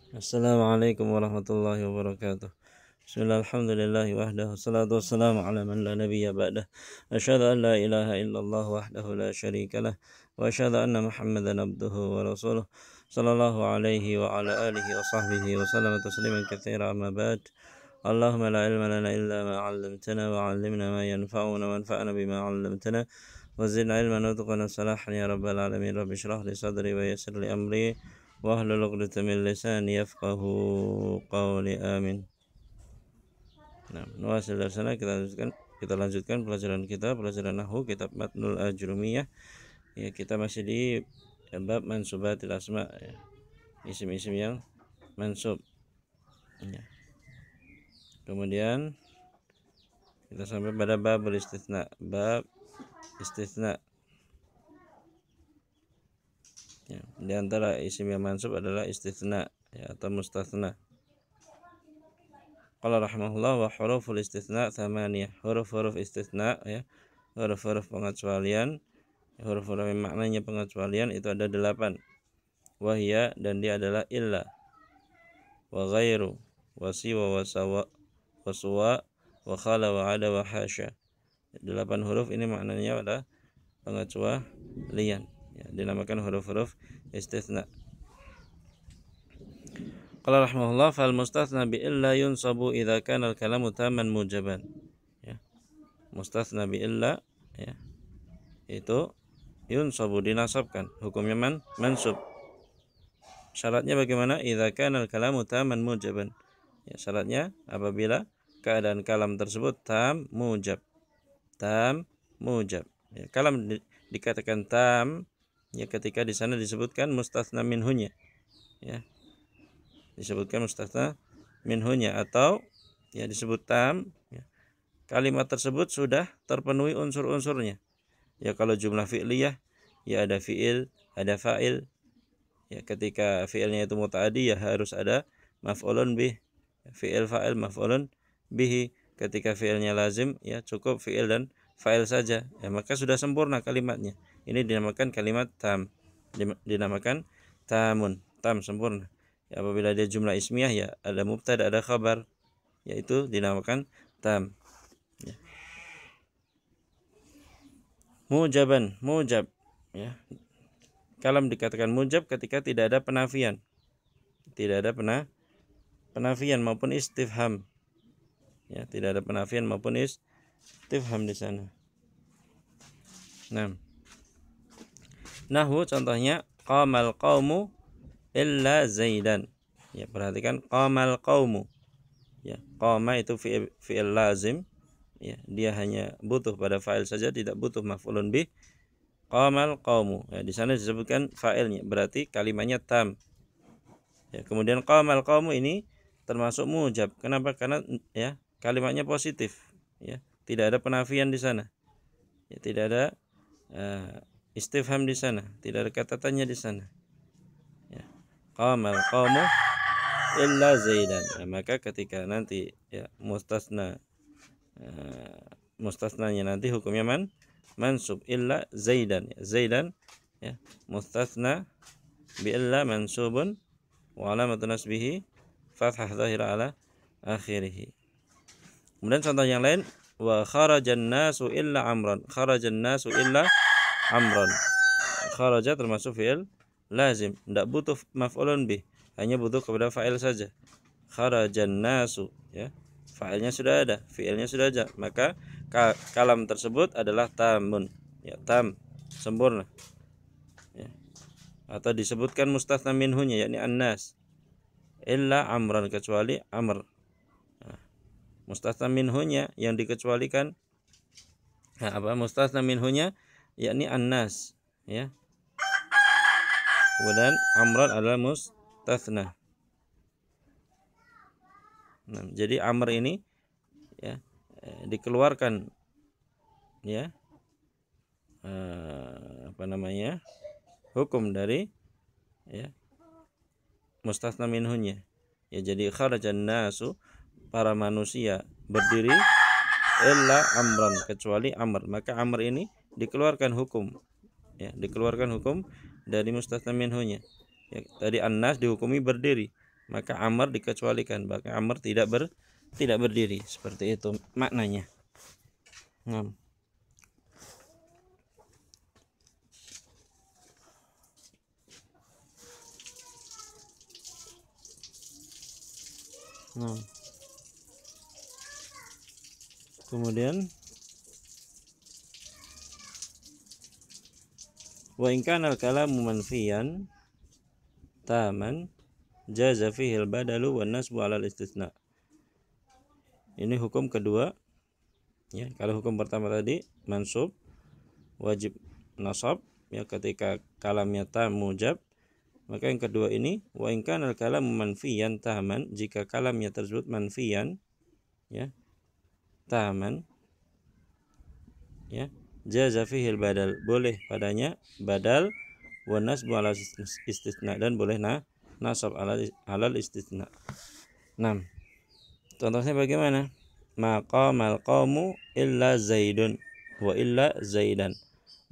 Assalamualaikum warahmatullahi wabarakatuh. Bismillah, alhamdulillahi wahdahu, salatu wassalamu ala man la nabiyya ba'dah. Asyhadu an la ilaha illallah wahdahu la syarika lah, wa asyhadu anna Muhammadan abduhu wa rasuluh, sallallahu alaihi wa ala alihi wa sahbihi wa sallama tasliman katsira, amma ba'd. Allahumma la ilma lana illa ma 'allamtana wa 'allimna ma yanfa'una wanfa'na bima 'allamtana wa zidna ilman wa salahan ya rabbal alamin. Rabbi shrah li sadri wa yassir li amri wahlul 'uqdatam min lisani yafqahu qawli, amin. Nah, nuwasil dari sana kita lanjutkan pelajaran nahwu kitab Matnul Ajrumiyah. Ya, kita masih di bab mansubatil asma, ya. Isim-isim yang mansub. Ya. Kemudian kita sampai pada bab istitsna, bab istitsna. Ya, di antara isim yang mansub adalah istitsna, ya, atau mustatsna. Qala rahimahullah wa huruful istitsna tsamaniyah. Huruf-huruf istitsna, ya, huruf-huruf pengecualian, huruf-huruf yang maknanya pengecualian itu ada 8. Wahya, dan dia adalah illa, wa ghairu, wa siwa, wa sawa, wa suwa, wa khala, wa ada, wa hasya. 8 huruf ini maknanya adalah pengecualian, ya, dinamakan huruf-huruf istitsna. Qala rahimahullah fal mustatsna bi illa yunsabu idza kana al kalamu tamman mujaban. Ya. Mustatsna bi illa, ya, itu yunsabu, dinasabkan, hukumnya mansub. Syaratnya bagaimana? Idza kana al kalamu tamman mujaban. Ya, syaratnya apabila keadaan kalam tersebut tam mujab. Tam mujab. Ya, kalam dikatakan tam, ya, ketika di sana disebutkan mustatsna minhunya, ya, disebutkan mustatsna minhunya, atau, ya, disebut tam, ya, kalimat tersebut sudah terpenuhi unsur-unsurnya. Ya, kalau jumlah fi'liyah, ya, ada fi'il, ada fa'il. Ya, ketika fi'ilnya itu muta'addi, ya harus ada maf'ulun bih, fi'il, fa'il, maf'ulun bihi. Ketika fi'ilnya lazim, ya, cukup fi'il dan fa'il saja, ya, maka sudah sempurna kalimatnya. Ini dinamakan kalimat tam, dinamakan tamun, tam, sempurna. Ya, apabila dia jumlah ismiyah, ya, ada mubtada, ada khabar, yaitu dinamakan tam. Ya. Mujaban, mujab, ya. Kalam dikatakan mujab ketika tidak ada penafian. Tidak ada penafian maupun istifham. Ya, tidak ada penafian maupun istifham di sana. Nah, nahwu contohnya qamal qaumu illa zaidan. Ya, perhatikan qamal qaumu. Ya, qama itu fi'il lazim. Ya, dia hanya butuh pada fa'il saja, tidak butuh maf'ulun bih. Qamal qaumu. Ya, di sana disebutkan fa'ilnya, berarti kalimatnya tam. Ya, kemudian qamal qaumu ini termasuk mujab. Kenapa? Karena, ya, kalimatnya positif, ya, tidak ada penafian di sana. Ya, tidak ada istifham di sana, tidak ada kata tanya di sana. Ya. Qamal qaumu illa zaidan. Ya, maka ketika nanti, ya, mustasnanya nanti hukumnya mansub, illa zaidan. Ya, zaidan, ya, mustasna bi illa mansubun wa alamatu nasbihi fathah zahira ala akhirih. Kemudian contoh yang lain, wa kharajan nasu illa amran. Kharajan nasu illa amran. Kharaja termasuk fi'il lazim, tidak butuh maf'ulun bih, hanya butuh kepada fa'il saja. Kharajan nasu, ya, fa'ilnya sudah ada, fi'ilnya sudah ada, maka kalam tersebut adalah tamun, ya, tam, sempurna, ya. Atau disebutkan mustatsna minhunya, yakni annas, illa amran, kecuali amr. Nah, mustatsna minhunya yang dikecualikan, nah, apa? Mustatsna minhunya yakni annas, ya. Kemudian amran adalah mustatsna. Nah, jadi amr ini, ya, dikeluarkan, ya, hukum dari, ya, mustatsna minhunya. Ya, jadi kharajan nasu, para manusia berdiri, illa amran, kecuali amr, maka amr ini dikeluarkan hukum, ya, dikeluarkan hukum dari mustatsna minhunya. Ya, tadi annas dihukumi berdiri, maka Amr dikecualikan, maka Amr tidak berdiri. Seperti itu maknanya. Nah. Kemudian wa in kana al-kalamu manfiyan taman jaza fihi al-badalu wan nasbu 'ala al-istitsna. Ini hukum kedua ya. Kalau hukum pertama tadi mansub wajib nasab ya ketika kalamnya tam mujab, maka yang kedua ini wa in kana al-kalamu manfiyan taman, jika kalamnya tersebut manfiyan ya taman ya jaza fihi al-badal, boleh padanya badal wa nasbu 'ala istisna, dan boleh nasab 'alal istisna. 6. Contohnya bagaimana? Maqamal qaumu illa Zaidun wa illa Zaidan.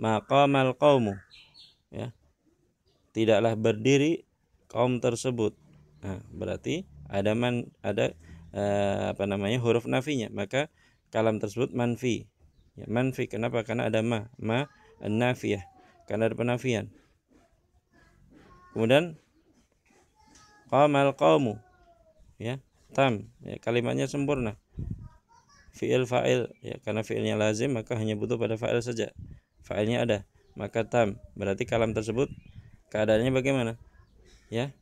Maqamal qaumu ya, tidaklah berdiri kaum tersebut. Nah, berarti ada huruf nafinya, maka kalam tersebut manfi. Ya, manfi kenapa? Karena ada ma an-nafiyah, karena ada penafian. Kemudian qamal qaumu ya tam ya, kalimatnya sempurna. Fi'il fa'il ya, karena fi'ilnya lazim maka hanya butuh pada fa'il saja. Fa'ilnya ada, maka tam. Berarti kalam tersebut keadaannya bagaimana? Ya,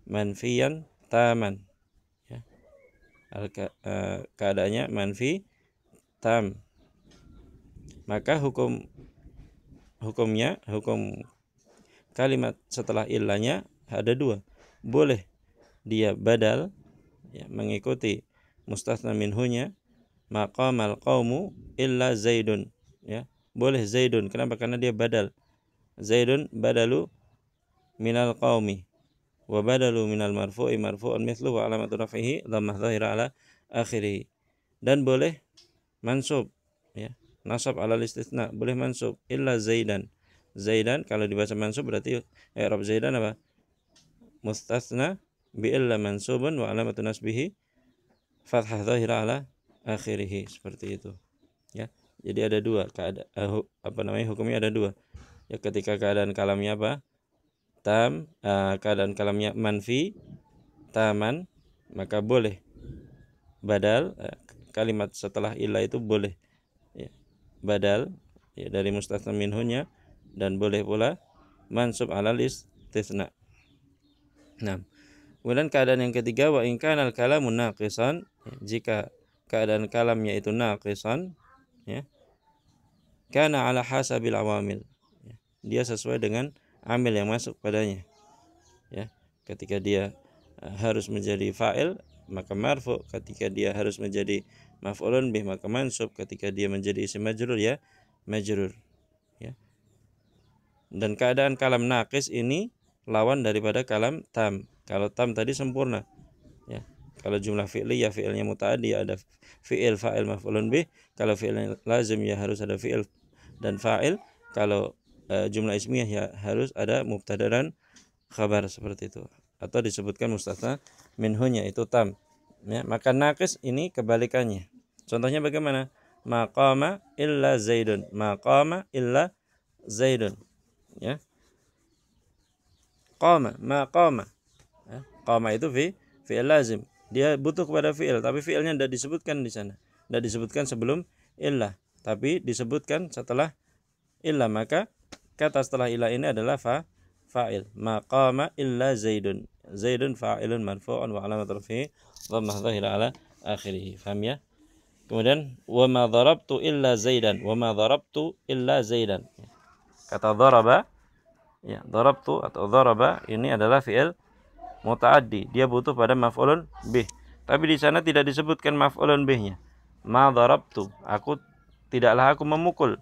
manfiyan taman. Ya. Keadaannya manfi tam. Maka hukum kalimat setelah illanya ada dua. Boleh dia badal ya, mengikuti mustatsna minhunya, maqamal qaumu illa Zaidun ya. Boleh Zaidun, kenapa? Karena dia badal. Zaidun badalu minal qaumi wa badalu minal marfu'i marfu'un mithlu wa alamatu raf'ihi dhammah dhahira ala akhirih. Dan boleh mansub ya, nasab alal istitsna, boleh mansub illa Zaidan. Zaidan kalau dibaca mansub berarti i'rab Zaidan apa? Mustatsna bi illa mansubun wa alamatu nasbihi fathah dhahira ala akhirih. Seperti itu ya. Jadi ada dua hukumnya ada dua ya. Ketika keadaan kalamnya apa? Tam, keadaan kalamnya manfi taman, maka boleh badal kalimat setelah illa itu boleh ya, badal ya, dari mustatsna minhunya, dan boleh pula mansub alal istitsna. Nah, kemudian keadaan yang ketiga wa in kana al-kalamu naqisan ya, jika keadaan kalamnya itu naqisan ya, kana ala hasabil awamil ya, dia sesuai dengan amil yang masuk padanya ya. Ketika dia harus menjadi fa'il maka marfu, ketika dia harus menjadi maf'ulun bih maka mansub, ketika dia menjadi isim majrur ya majrur ya. Dan keadaan kalam naqis ini lawan daripada kalam tam. Kalau tam tadi sempurna ya. Kalau jumlah fi'li ya fi'ilnya muta'addi ya ada fi'il fa'il maf'ulun bih. Kalau fi'ilnya lazim ya harus ada fi'il dan fa'il. Kalau jumlah ismiyah ya harus ada mubtada dan khabar, seperti itu. Atau disebutkan mustatsna minhunya itu tam ya. Maka naqis ini kebalikannya. Contohnya bagaimana? Maqama illa Zaidun. Maqama illa Zaidun ya. Qama, maqama ya. Qama itu fi'il lazim. Dia butuh kepada fi'il, tapi fi'ilnya tidak disebutkan di sana. Tidak disebutkan sebelum illah, tapi disebutkan setelah illah, maka kata setelah illah ini adalah fa'il. Maqama illa Zaidun. Zaidun fa'ilun marfu'un wa alamat rafi'i dhammah dhahira ala akhirih. Faham ya? Kemudian wa ma darabtu illa Zaidan. Wa ma darabtu illa Zaidan. Kata daraba ya, darabtu atau daraba ini adalah fi'il muta'addi. Dia butuh pada maf'ulun bih. Tapi di sana tidak disebutkan maf'ulun bihnya. Ma darabtu, tidaklah aku memukul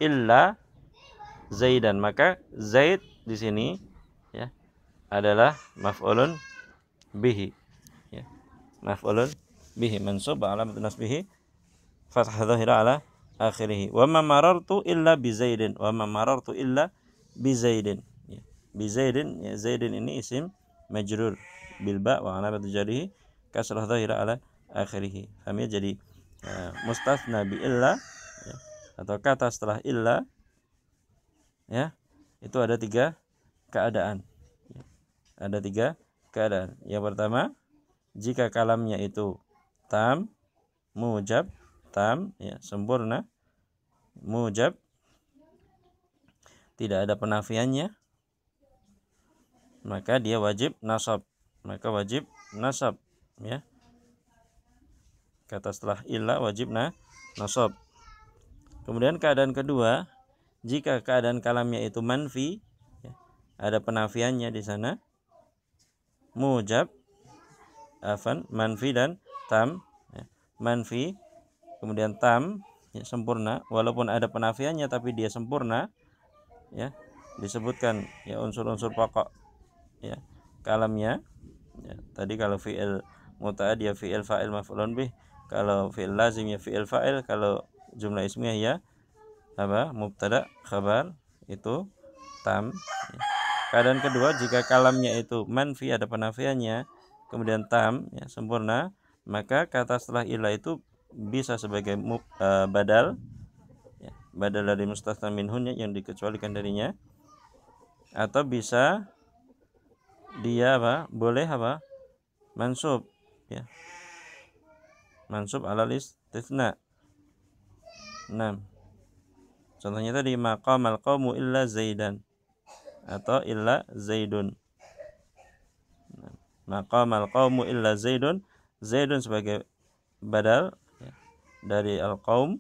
illa Zaidan, maka Zaid di sini ya adalah maf'ulun bihi ya. Maf'ulun bihi mansub alamat nasbihi fathah dhahira ala akhirih. Wa ma marartu illa bi Zaidin. Wa ma marartu illa bi Zaidin ya. Bi Zaidin ya, Zaidin ini isim majrur bil ba wa alamat jarihi kasrah dhahira ala akhirih. Paham ya? Jadi mustatsna bi illa, ya, atau kata setelah illa, ya, itu ada 3 keadaan. Ada 3 keadaan. Yang pertama, jika kalamnya itu tam, mujab, tam, ya, sempurna, mujab, tidak ada penafiannya, maka dia wajib nasab. Maka wajib nasab, ya. Kata setelah illa wajib nasab. Kemudian keadaan kedua, jika keadaan kalamnya itu manfi, ya, ada penafiannya di sana, mujab, manfi dan tam, ya. Manfi kemudian tam, ya, sempurna, walaupun ada penafiannya tapi dia sempurna, ya, disebutkan, ya, unsur-unsur pokok, ya, kalamnya, ya. Tadi kalau fi'il muta'addi ya fi'il fa'il maf'ulun bih, kalau fi'il lazim ya fi'il fa'il, kalau jumlah ismiyah ya mubtada khabar, itu tam, ya. Keadaan kedua, jika kalamnya itu manfi, ada penafiannya, kemudian tam, ya, sempurna, maka kata setelah ilah itu bisa sebagai badal, ya, badal dari mustatsna minhunya yang dikecualikan darinya, atau bisa dia boleh mansub, ya, mansub alal istitsna. 6. Contohnya tadi maqamal qaumu illa zaidan atau illa zaidun. Maqamal qaumu illa zaidun, zaidun sebagai badal, ya, dari al-qaum,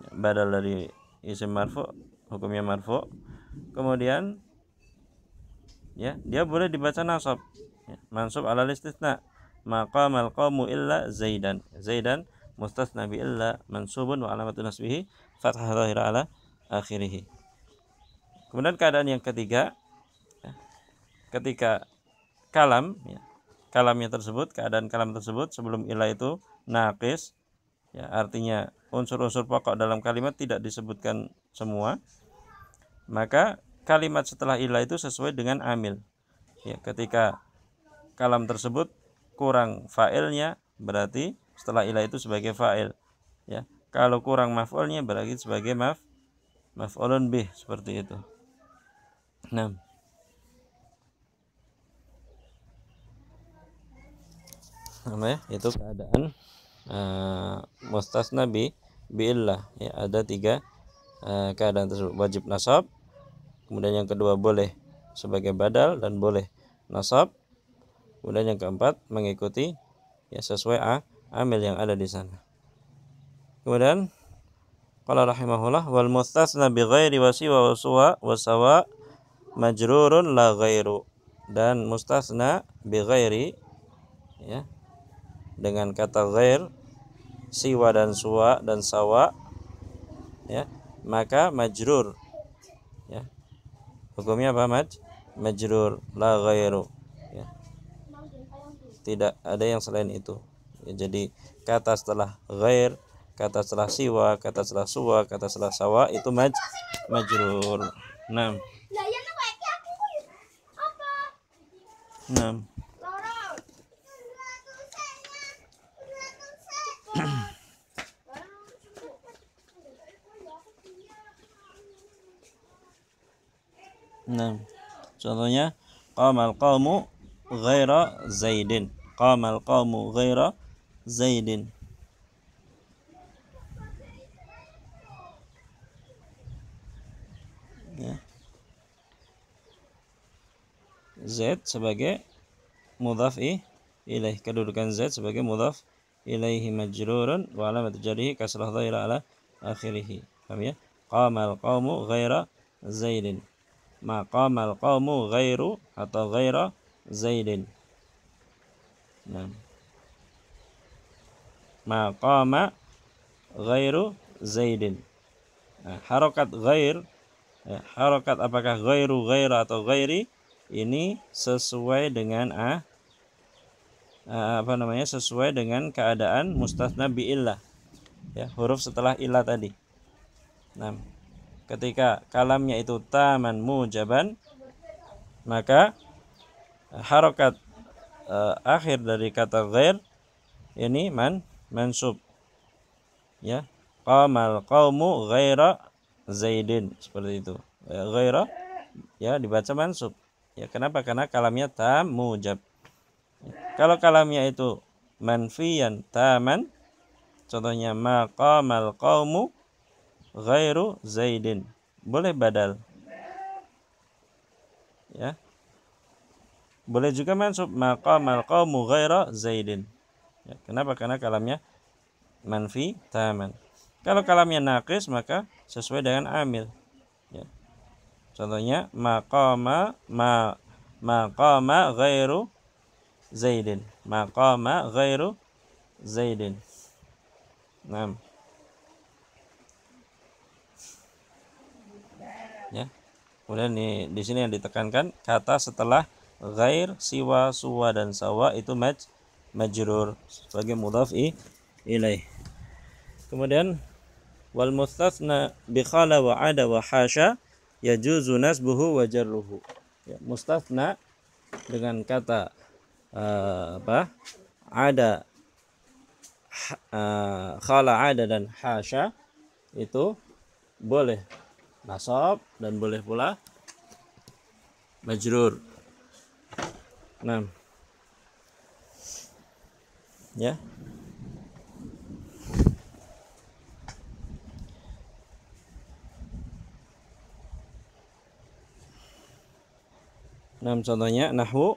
ya, badal dari isim marfu, hukumnya marfu. Kemudian, ya, dia boleh dibaca nasab, ya, mansub alal istitsna. Maqamal qaumu illa zaidan, zaidan mustatsna bi illa mansubun wa alamatu nasbihi fathah dhahira ala akhirih. Kemudian keadaan yang ketiga, ya, ketika kalam, ya, kalamnya tersebut, keadaan kalam tersebut sebelum ilah itu naqis, ya, artinya unsur-unsur pokok dalam kalimat tidak disebutkan semua, maka kalimat setelah ilah itu sesuai dengan amil, ya. Ketika kalam tersebut kurang fa'ilnya, berarti setelah ilah itu sebagai fa'il, ya. Kalau kurang maf'ulnya berarti sebagai maf'ulun bih, seperti itu. 6. Ya? Itu keadaan mustasna bi illah, ya. Ada 3 keadaan tersebut, wajib nasab, kemudian yang kedua boleh sebagai badal dan boleh nasab, kemudian yang keempat mengikuti, ya, sesuai amil yang ada di sana. Kemudian qala rahimahullah wal mustasna bi ghairi wa siwa wa sawa majrurun la ghairu, dan mustasna bi ghairi, ya, dengan kata ghair, siwa dan suwa dan sawa, ya, maka majrur, ya, hukumnya apa? Majrur, la ghairu, ya, tidak ada yang selain itu, ya. Jadi kata setelah ghair, kata setelah siwa, kata setelah suwa, kata setelah sawa itu majrur. 6. 6. Nah, contohnya qamal qaumu ghaira zaidin, qamal qaumu ghaira zaidin, ya. Z sebagai mudhaf ilaih, kedudukan Z sebagai mudhaf ilaihi majrurun wa alamat jarrihi kasrah dhahira ala akhirih. Paham ya? Qamal qaumu ghaira zaidin, maqamal qaumu ghairu atau ghaira zaidin. Nah, maqama ghairu zaidin. Nah, harokat ghair, ya, harokat apakah ghairu, ghaira atau ghairi, ini sesuai dengan sesuai dengan keadaan mustatsna bi illah, ya, huruf setelah illah tadi. Nah, ketika kalamnya itu taman mujaban, maka harokat akhir dari kata ghair ini mansub. Ya. Qamal qaumu ghaira Zaidin, seperti itu. Ghaira ya dibaca mansub. Ya, kenapa? Karena kalamnya tam mujab. Ya. Kalau kalamnya itu manfiyan taman, contohnya maqamal qaumu ghairu Zaidin, boleh badal. Ya. Boleh juga mansub maqamal qaumu ghaira Zaidin. Ya, kenapa? Karena kalamnya manfi taman. Kalau kalamnya naqis maka sesuai dengan amil. Ya. Contohnya maqama ghairu Zaidin. Maqama ghairu Zaidin. Nah. Ya. Kemudian di sini yang ditekankan kata setelah ghair, siwa, suwa dan sawa itu majrur sebagai mudhaf ilaih. Kemudian wal mustatsna bi khala wa ada wa hasya yajuzu nasbuhu wa jarruhu. Ya, mustatsna dengan kata ada, khala, ada dan hasya itu boleh nasab dan boleh pula majrur. Nah, ya. Nah, contohnya nahwu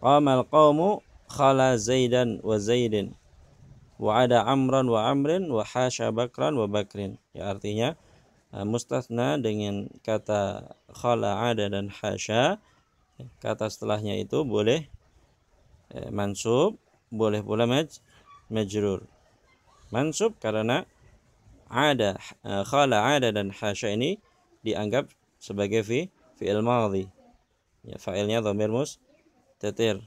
qamal qaumu khala Zaidan wa Zaidin wa ada Amran wa Amrin wa hasya Bakran wa Bakrin. Ya, artinya mustatsna dengan kata khala, ada dan hasya, kata setelahnya itu boleh mansub, boleh pula majrur. Mansub karena ada, khala, ada dan hasya ini dianggap sebagai fi'il madhi. Ya, fa'ilnya dhamir mustatir.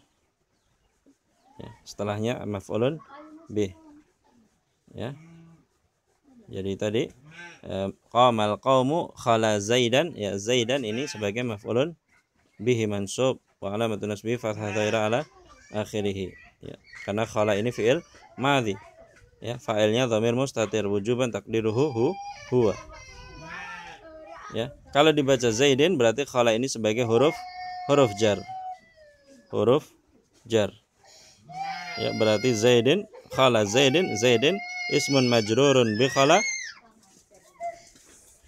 Ya, setelahnya maf'ulun bih. Ya. Jadi tadi qamal qaumu khala Zaidan, ya Zaidan ini sebagai maf'ulun bihi mansub wa alamatun nasbihi fathah dhaira ala akhirih. Ya, karena khala ini fi'il madhi. Ya, fa'ilnya dhamir mustatir wujuban taqdiruhu huwa. Ya, kalau dibaca Zaidin berarti khala ini sebagai huruf jar. Huruf jar. Ya, berarti Zaidin, khala Zaidin, Zaidin ismun majrurun bi khala,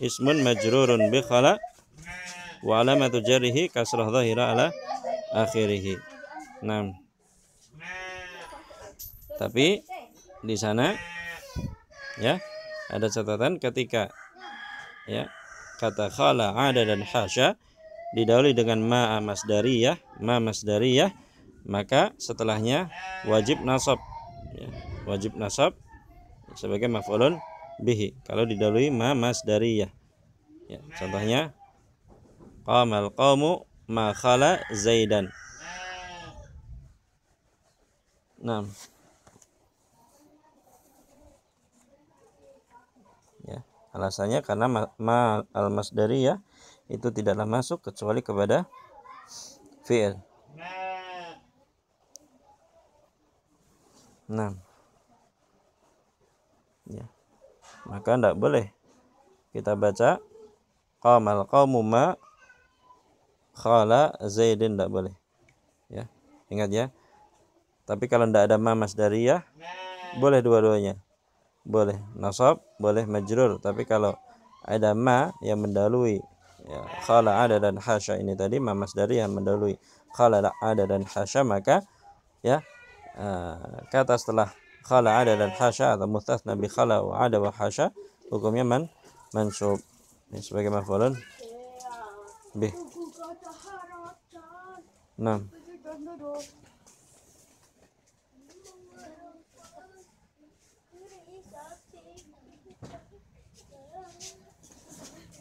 ismun majrurun bi khala wa alamatu jarrihi kasrah dhahira ala akhirih. Nah, tapi di sana ya ada catatan ketika ya kata khala, ada dan hasya didahului dengan ma masdariyah, maka setelahnya wajib nasab. Ya, wajib nasab sebagai maf'ulun bihi kalau didahului ma masdariyah. Ya, contohnya qamal qaumu ma khala Zaidan. Nah. Ya, alasannya karena ma al-masdariyah itu tidaklah masuk kecuali kepada fi'il. Nah. Ya. Maka tidak boleh kita baca qamal qaumu ma khala Zaidin, tidak boleh. Ya, ingat ya. Tapi kalau tidak ada ma masdariyah boleh dua-duanya. Boleh nasab, boleh majrur. Tapi kalau ada ma yang mendahului ya, khala, ada dan hasya ini tadi, ma masdariyah mendahului khala, ada dan hasya, maka ya kata setelah khala, ada dan hasya atau mustatsna bi khala wa ada wa hasya hukumnya mansub sebagai maf'ulun bih. Nah,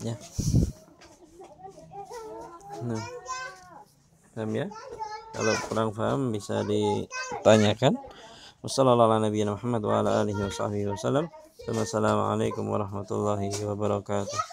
ya. Paham ya? Kalau kurang paham bisa ditanyakan. Wassalamualaikum warahmatullahi wabarakatuh.